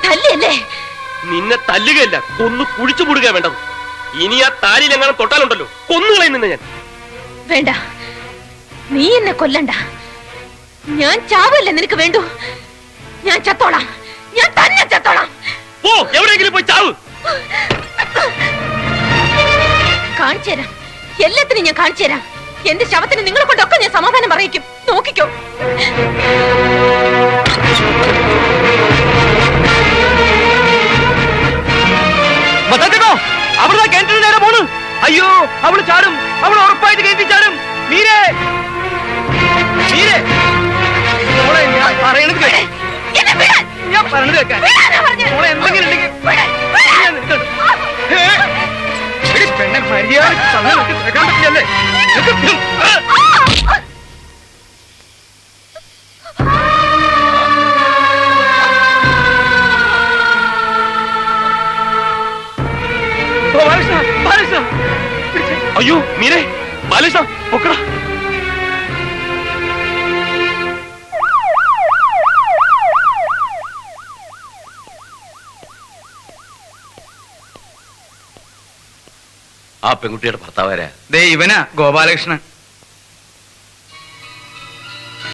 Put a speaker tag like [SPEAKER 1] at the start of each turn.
[SPEAKER 1] തല്ലിയല്ലേ?
[SPEAKER 2] നിന്നെ തല്ലുകയല്ല, കൊന്നു കുഴിച്ചു മൂടുക വേണ്ടത്. ഇനി ആ താലിയിൽ എങ്ങനെ തൊട്ടാലുണ്ടല്ലോ, കൊന്നുകളയും നിന്നെ ഞാൻ.
[SPEAKER 1] വേണ്ട, നീ എന്നെ കൊല്ലണ്ട. ഞാൻ ചാവല്ലേ നിനക്ക് വേണ്ടു. ഞാൻ ചത്തോളാം, ഞാൻ തന്നെ ചത്തോളാം.
[SPEAKER 2] പോ, എവിടെയെങ്കിലും പോയി ചാവ്.
[SPEAKER 1] കാണിച്ചു തരാം, എല്ലാത്തിനും ഞാൻ കാണിച്ചു തരാം. എന്റെ ശവത്തിന് നിങ്ങളെ കൊണ്ടൊക്കെ ഞാൻ സമാധാനം പറയിക്കും. നോക്കിക്കോ.
[SPEAKER 2] അവിടെ കിണറ്റിന് നേരെ പോണ്. അയ്യോ, അവള് ചാടും, അവൾ ഉറപ്പായിട്ട് കിണറ്റി ചാടും. മീരേ, മീരേ, ഞാൻ പറയണത് ഞാൻ പറഞ്ഞത് കേൾക്കാൻ എന്തെങ്കിലും ഉണ്ടെങ്കിൽ പെണ്ണെ മര്യാദ കേൾക്കാൻ പറ്റില്ലല്ലേ? അയ്യോ മീരേ, ബാലകൃഷ്ണ പൊക്കട. ആ പെൺകുട്ടിയുടെ ഭർത്താവാരാ?
[SPEAKER 3] ദേ ഇവനാ ഗോപാലകൃഷ്ണൻ.